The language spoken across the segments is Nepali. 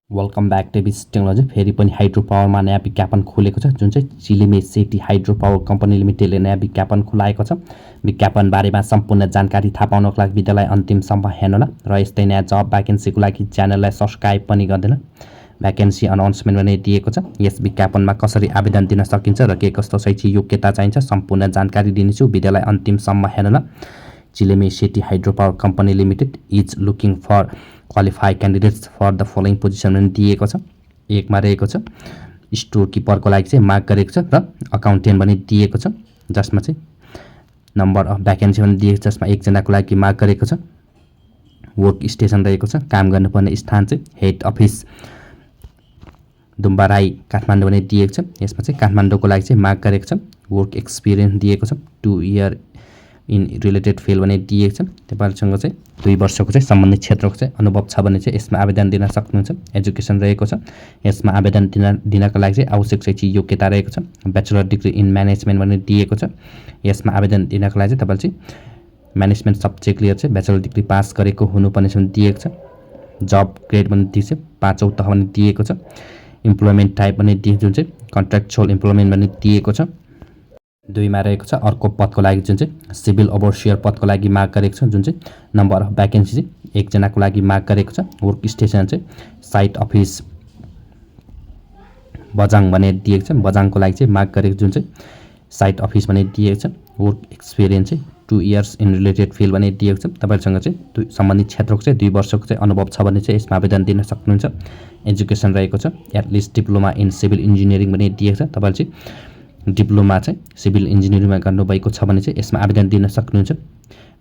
वेलकम ब्याक टु बिस टेक्नोलोजी। फेरि पनि हाइड्रो पावरमा नयाँ विज्ञापन खुलेको छ, जुन चाहिँ Chilime Seti hydro power company लिमिटेडले नयाँ विज्ञापन खुलाएको छ। विज्ञापन बारेमा सम्पूर्ण जानकारी थाहा पाउनको लागि भिडियोलाई अन्तिमसम्म हेर्नुहोला र यस्तै नयाँ जब भ्याकेन्सीको लागि च्यानललाई सब्स्क्राइब पनि गर्दैन। भ्याकेन्सी अनाउन्समेन्ट पनि दिएको छ। यस विज्ञापनमा कसरी आवेदन दिन सकिन्छ र के कस्तो शैक्षिक योग्यता चाहिन्छ सम्पूर्ण जानकारी दिनेछु। भिडियोलाई अन्तिमसम्म हेर्नुहोला। Chilime Seti hydro power company limited is looking for qualified candidates for the following position पनि दिएको छ। एकमा रहेको छ स्टोर किपरको लागि चाहिँ माग गरेको छ र अकाउन्टेन्ट पनि दिएको छ, जसमा चाहिँ नम्बर अफ भ्याकेन्सी पनि दिएको छ, जसमा एकजनाको लागि माग गरेको छ। वर्क स्टेसन रहेको छ, काम गर्नुपर्ने स्थान चाहिँ हेड अफिस दुम्बाराई काठमाडौँ पनि दिएको छ। यसमा चाहिँ काठमाडौँको लागि चाहिँ माग गरेको छ। वर्क एक्सपिरियन्स दिएको छ, 2 इयर इन रिलेटेड फिल्ड पनि दिएको छ। तपाईँहरूसँग चाहिँ 2 वर्षको चाहिँ सम्बन्धित क्षेत्रको चाहिँ अनुभव छ भने चाहिँ यसमा आवेदन दिन सक्नुहुन्छ। एजुकेसन रहेको छ। यसमा आवेदन दिनको लागि चाहिँ आवश्यक शैक्षिक योग्यता रहेको छ। ब्याचलर डिग्री इन म्यानेजमेन्ट पनि दिएको छ। यसमा आवेदन दिनको लागि चाहिँ तपाईँले चाहिँ म्यानेजमेन्ट सब्जेक्ट लिएर चाहिँ ब्याचलर डिग्री पास गरेको हुनुपर्ने पनि दिएको छ। जब ग्रेड पनि दिएको छ, 5औं तह पनि दिएको छ। इम्प्लोइमेन्ट टाइप पनि दिएको, जुन चाहिँ कन्ट्र्याक्चुअल इम्प्लोइमेन्ट पनि दिएको छ। 2मा रहेको छ अर्को पदको लागि, जुन चाहिँ सिभिल ओभरसियर पदको लागि माग गरेको छ, जुन चाहिँ नम्बर अफ भ्याकेन्सी चाहिँ एकजनाको लागि माग गरेको छ। वर्क स्टेसन चाहिँ साइट अफिस बजाङ भने दिएको छ। बजाङको लागि चाहिँ माग गरेको, जुन चाहिँ साइट अफिस भने दिएको छ। वर्क एक्सपिरियन्स चाहिँ 2 इयर्स इन रिलेटेड फिल्ड भने दिएको छ। तपाईँहरूसँग चाहिँ सम्बन्धित क्षेत्रको चाहिँ 2 वर्षको चाहिँ अनुभव छ भने चाहिँ यसमा आवेदन दिन सक्नुहुन्छ। एजुकेसन रहेको छ at least diploma in civil engineering पनि दिएको छ। तपाईँले चाहिँ डिप्लोमा चाहिँ सिभिल इन्जिनियरिङमा गर्नुभएको छ भने चाहिँ यसमा आवेदन दिन सक्नुहुन्छ।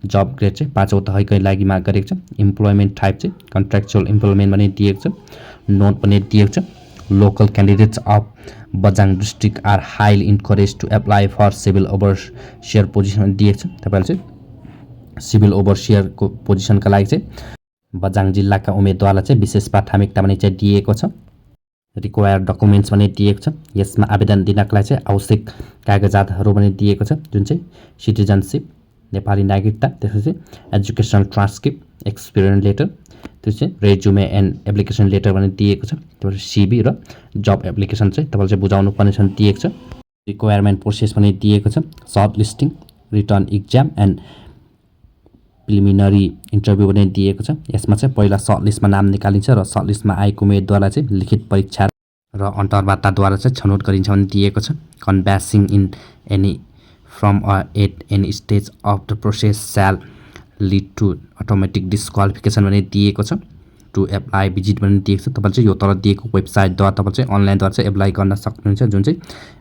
जब ग्रेड चाहिँ 5औं तहको लागि माग गरेको छ। इम्प्लोइमेन्ट टाइप चाहिँ कन्ट्र्याक्चुअल इम्प्लोइमेन्ट पनि दिएको छ। नोट पनि दिएको छ। Local candidates of Bajang district are highly encourage to apply for civil overseer position पनि दिएको छ। तपाईँले चाहिँ सिभिल ओभरसियरको पोजिसनका लागि चाहिँ बजाङ जिल्लाका उम्मेदवारलाई चाहिँ विशेष प्राथमिकता पनि चाहिँ दिएको छ। रिक्वायर्ड डकुमेन्ट्स पनि दिएको छ। यसमा आवेदन दिनको लागि चाहिँ आवश्यक कागजातहरू पनि दिएको छ, जुन चाहिँ सिटिजनसिप नेपाली नागरिकता, त्यसपछि एजुकेसनल ट्रान्सक्रिप्ट, एक्सपिरियन्स लेटर, त्यो चाहिँ रेज्युमे एन्ड एप्लिकेसन लेटर पनि दिएको छ। त्यो सिभी र जब एप्लिकेसन चाहिँ तपाईँले चाहिँ बुझाउनु पर्ने पनि दिएको छ। रिक्वायरमेन्ट प्रोसेस पनि दिएको छ। Shortlisting, written exam and preliminary interview पनि दिएको छ। यसमा चाहिँ पहिला सर्ट लिस्टमा नाम निकालिन्छ र सर्ट लिस्टमा आएको उम्मेदवारलाई चाहिँ लिखित परीक्षा र अन्तर्वार्ताद्वारा चाहिँ छनौट गरिन्छ भने दिएको छ। Canvassing in any form at any stage of the process shall lead to automatic disqualification पनि दिएको छ। टु एप्लाई भिजिट पनि दिएको छ। तपाईँले चाहिँ यो तल दिएको वेबसाइटद्वारा तपाईँले चाहिँ अनलाइनद्वारा चाहिँ एप्लाई गर्न सक्नुहुन्छ, जुन चाहिँ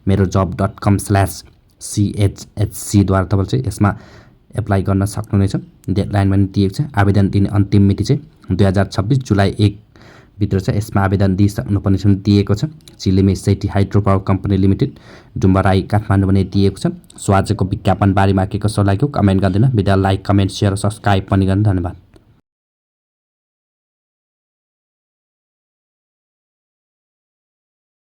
मेरो job.com/chhc द्वारा तपाईँले चाहिँ यसमा एप्लाई गर्न सक्नुहुनेछ। डेडलाइन पनि दिएको छ। आवेदन दिने अन्तिम मिति चाहिँ 2026 जुलाई 1 भित्र चाहिँ यसमा आवेदन दिइसक्नुपर्ने पनि दिएको छ। Chilime Seti hydro power company limited Dumbarai Kathmandu पनि दिएको छ। सो आजको विज्ञापन बारेमा के कसो लाग्यो कमेन्ट गरिदिनु। भिडियो लाइक, कमेन्ट, सेयर र सब्स्क्राइब पनि गर्नु। धन्यवाद।